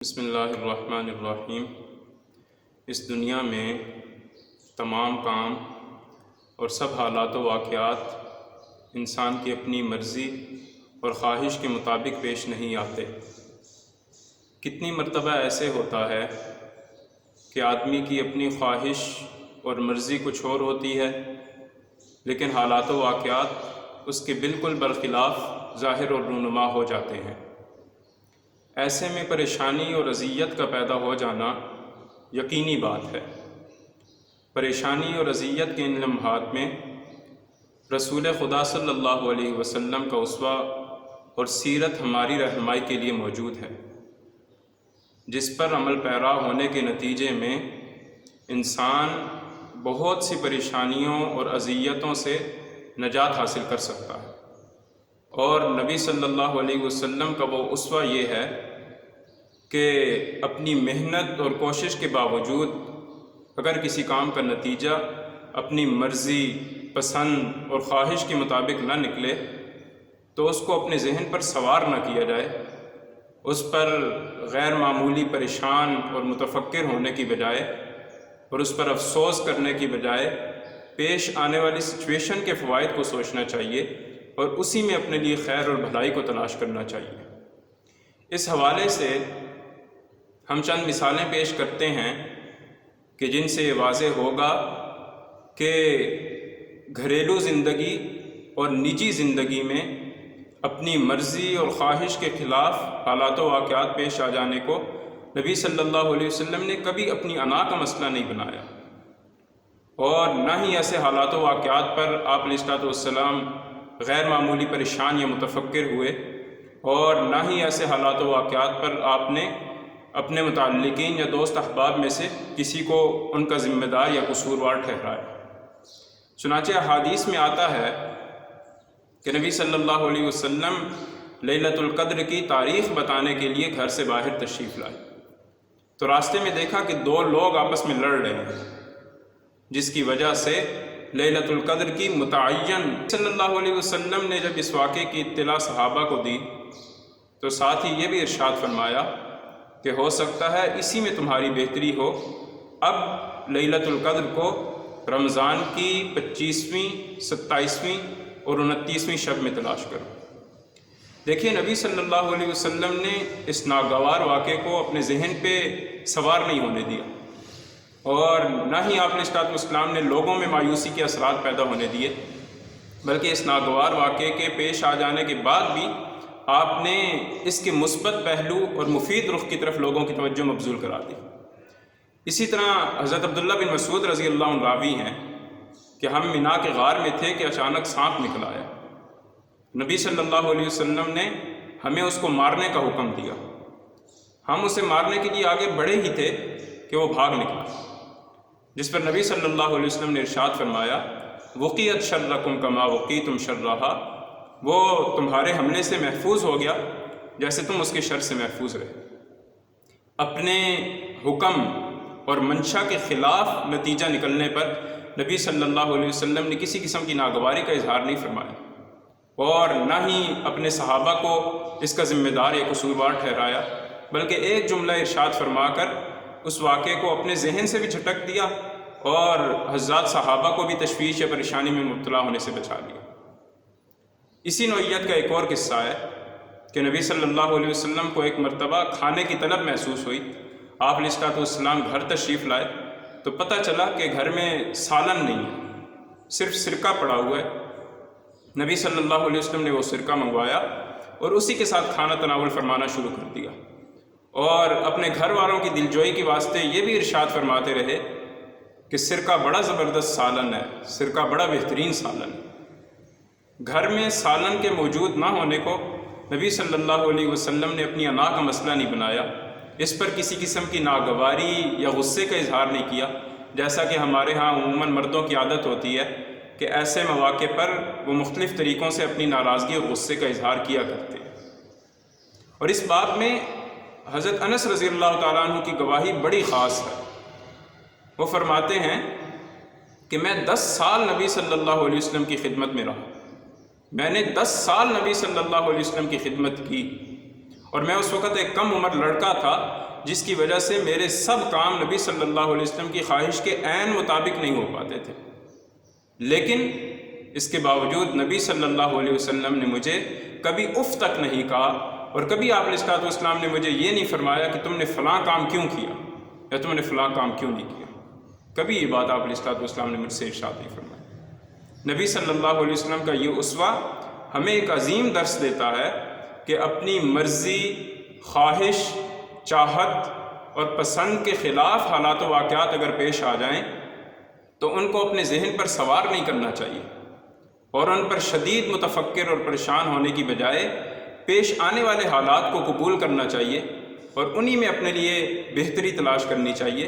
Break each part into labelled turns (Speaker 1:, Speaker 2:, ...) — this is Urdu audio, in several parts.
Speaker 1: بسم اللہ الرحمن الرحیم۔ اس دنیا میں تمام کام اور سب حالات و واقعات انسان کی اپنی مرضی اور خواہش کے مطابق پیش نہیں آتے۔ کتنی مرتبہ ایسے ہوتا ہے کہ آدمی کی اپنی خواہش اور مرضی کچھ اور ہوتی ہے، لیکن حالات و واقعات اس کے بالکل برخلاف ظاہر اور رونما ہو جاتے ہیں۔ ایسے میں پریشانی اور اذیت کا پیدا ہو جانا یقینی بات ہے۔ پریشانی اور اذیت کے ان لمحات میں رسول خدا صلی اللہ علیہ وسلم کا اسوہ اور سیرت ہماری رہنمائی کے لیے موجود ہے، جس پر عمل پیرا ہونے کے نتیجے میں انسان بہت سی پریشانیوں اور اذیتوں سے نجات حاصل کر سکتا ہے۔ اور نبی صلی اللہ علیہ وسلم کا وہ اسوہ یہ ہے کہ اپنی محنت اور کوشش کے باوجود اگر کسی کام کا نتیجہ اپنی مرضی، پسند اور خواہش کے مطابق نہ نکلے تو اس کو اپنے ذہن پر سوار نہ کیا جائے، اس پر غیر معمولی پریشان اور متفکر ہونے کی بجائے اور اس پر افسوس کرنے کی بجائے پیش آنے والی سچویشن کے فوائد کو سوچنا چاہیے اور اسی میں اپنے لیے خیر اور بھلائی کو تلاش کرنا چاہیے۔ اس حوالے سے ہم چند مثالیں پیش کرتے ہیں کہ جن سے یہ واضح ہوگا کہ گھریلو زندگی اور نجی زندگی میں اپنی مرضی اور خواہش کے خلاف حالات و واقعات پیش آ جانے کو نبی صلی اللہ علیہ وسلم نے کبھی اپنی انا کا مسئلہ نہیں بنایا، اور نہ ہی ایسے حالات و واقعات پر آپ علیہ السلام غیر معمولی پریشان یا متفکر ہوئے، اور نہ ہی ایسے حالات و واقعات پر آپ نے اپنے متعلقین یا دوست احباب میں سے کسی کو ان کا ذمہ دار یا قصوروار ٹھہرایا۔ چنانچہ احادیث میں آتا ہے کہ نبی صلی اللہ علیہ وسلم لیلۃ القدر کی تاریخ بتانے کے لیے گھر سے باہر تشریف لائے تو راستے میں دیکھا کہ دو لوگ آپس میں لڑ رہے ہیں، جس کی وجہ سے لیلۃ القدر کی متعین صلی اللہ علیہ وسلم نے جب اس واقعے کی اطلاع صحابہ کو دی تو ساتھ ہی یہ بھی ارشاد فرمایا کہ ہو سکتا ہے اسی میں تمہاری بہتری ہو، اب لیلۃ القدر کو رمضان کی 25ویں، 27ویں اور 29ویں شب میں تلاش کرو۔ دیکھیے، نبی صلی اللہ علیہ وسلم نے اس ناگوار واقعے کو اپنے ذہن پہ سوار نہیں ہونے دیا، اور نہ ہی آپ علیہ السلام نے لوگوں میں مایوسی کے اثرات پیدا ہونے دیے، بلکہ اس ناگوار واقعے کے پیش آ جانے کے بعد بھی آپ نے اس کے مثبت پہلو اور مفید رخ کی طرف لوگوں کی توجہ مبذول کرا دی۔ اسی طرح حضرت عبداللہ بن مسعود رضی اللہ عنہ راوی ہیں کہ ہم مینا کے غار میں تھے کہ اچانک سانپ نکل آیا۔ نبی صلی اللہ علیہ وسلم نے ہمیں اس کو مارنے کا حکم دیا۔ ہم اسے مارنے کے لیے آگے بڑھے ہی تھے کہ وہ بھاگ نکلا، جس پر نبی صلی اللہ علیہ وسلم نے ارشاد فرمایا، وقیت شرکم کما وقیتم شرہا، وہ تمہارے حملے سے محفوظ ہو گیا جیسے تم اس کے شر سے محفوظ رہے۔ اپنے حکم اور منشا کے خلاف نتیجہ نکلنے پر نبی صلی اللہ علیہ وسلم نے کسی قسم کی ناگواری کا اظہار نہیں فرمایا، اور نہ ہی اپنے صحابہ کو اس کا ذمہ دار یا قصوروار ٹھہرایا، بلکہ ایک جملہ ارشاد فرما کر اس واقعے کو اپنے ذہن سے بھی جھٹک دیا اور حضرات صحابہ کو بھی تشویش یا پریشانی میں مبتلا ہونے سے بچا لیا۔ اسی نوعیت کا ایک اور قصہ ہے کہ نبی صلی اللہ علیہ وسلم کو ایک مرتبہ کھانے کی طلب محسوس ہوئی۔ آپ علیہ السلام گھر تشریف لائے تو پتہ چلا کہ گھر میں سالن نہیں ہے، صرف سرکہ پڑا ہوا ہے۔ نبی صلی اللہ علیہ وسلم نے وہ سرکہ منگوایا اور اسی کے ساتھ کھانا تناول فرمانا شروع کر دیا، اور اپنے گھر والوں کی دلجوئی کے واسطے یہ بھی ارشاد فرماتے رہے کہ سرکہ بڑا زبردست سالن ہے، سرکہ بڑا بہترین سالن ہے۔ گھر میں سالن کے موجود نہ ہونے کو نبی صلی اللہ علیہ وسلم نے اپنی انا کا مسئلہ نہیں بنایا، اس پر کسی قسم کی ناگواری یا غصے کا اظہار نہیں کیا، جیسا کہ ہمارے ہاں عموماً مردوں کی عادت ہوتی ہے کہ ایسے مواقع پر وہ مختلف طریقوں سے اپنی ناراضگی اور غصے کا اظہار کیا کرتے ہیں۔ اور اس باب میں حضرت انس رضی اللہ تعالیٰ عنہ کی گواہی بڑی خاص ہے۔ وہ فرماتے ہیں کہ میں 10 سال نبی صلی اللہ علیہ وسلم کی خدمت میں رہا، میں نے 10 سال نبی صلی اللہ علیہ وسلم کی خدمت کی، اور میں اس وقت ایک کم عمر لڑکا تھا جس کی وجہ سے میرے سب کام نبی صلی اللہ علیہ وسلم کی خواہش کے عین مطابق نہیں ہو پاتے تھے، لیکن اس کے باوجود نبی صلی اللہ علیہ وسلم نے مجھے کبھی اف تک نہیں کہا، اور کبھی آپ علیہ السلام نے مجھے یہ نہیں فرمایا کہ تم نے فلاں کام کیوں کیا یا تم نے فلاں کام کیوں نہیں کیا، کبھی یہ بات آپ علیہ السلام نے مجھ سے ارشاد نہیں فرمایا۔ نبی صلی اللہ علیہ وسلم کا یہ اسوہ ہمیں ایک عظیم درس دیتا ہے کہ اپنی مرضی، خواہش، چاہت اور پسند کے خلاف حالات و واقعات اگر پیش آ جائیں تو ان کو اپنے ذہن پر سوار نہیں کرنا چاہیے، اور ان پر شدید متفکر اور پریشان ہونے کی بجائے پیش آنے والے حالات کو قبول کرنا چاہیے اور انہی میں اپنے لیے بہتری تلاش کرنی چاہیے،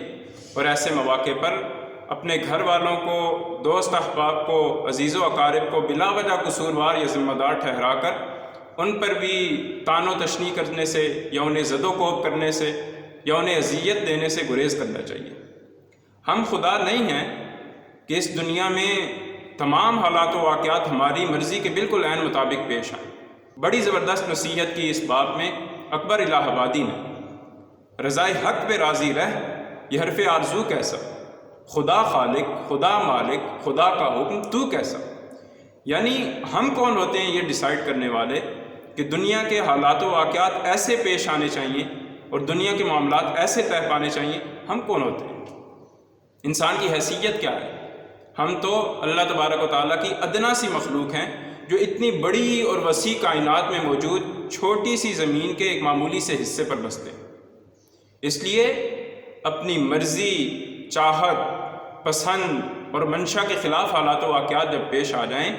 Speaker 1: اور ایسے مواقع پر اپنے گھر والوں کو، دوست احباب کو، عزیز و اقارب کو بلا وجہ قصوروار یا ذمہ دار ٹھہرا کر ان پر بھی طعن و تشنیع کرنے سے یا انہیں زد و کوب کرنے سے یا انہیں اذیت دینے سے گریز کرنا چاہیے۔ ہم خدا نہیں ہیں کہ اس دنیا میں تمام حالات و واقعات ہماری مرضی کے بالکل عین مطابق پیش آئیں۔ بڑی زبردست نصیحت کی اس باب میں اکبر الہ آبادی نے، رضائے حق پہ راضی رہ یہ حرف آرزو کیسا، خدا خالق، خدا مالک، خدا کا حکم تو کیسا۔ یعنی ہم کون ہوتے ہیں یہ ڈیسائیڈ کرنے والے کہ دنیا کے حالات و واقعات ایسے پیش آنے چاہیے اور دنیا کے معاملات ایسے طے پانے چاہیے؟ ہم کون ہوتے ہیں؟ انسان کی حیثیت کیا ہے؟ ہم تو اللہ تبارک و تعالیٰ کی ادنا سی مخلوق ہیں جو اتنی بڑی اور وسیع کائنات میں موجود چھوٹی سی زمین کے ایک معمولی سے حصے پر بستے ہیں۔ اس لیے اپنی مرضی، چاہت، پسند اور منشا کے خلاف حالات و واقعات جب پیش آ جائیں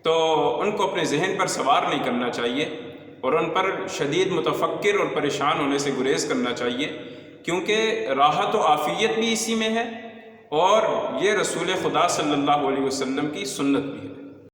Speaker 1: تو ان کو اپنے ذہن پر سوار نہیں کرنا چاہیے اور ان پر شدید متفکر اور پریشان ہونے سے گریز کرنا چاہیے، کیونکہ راحت و عافیت بھی اسی میں ہے اور یہ رسول خدا صلی اللہ علیہ وسلم کی سنت بھی ہے۔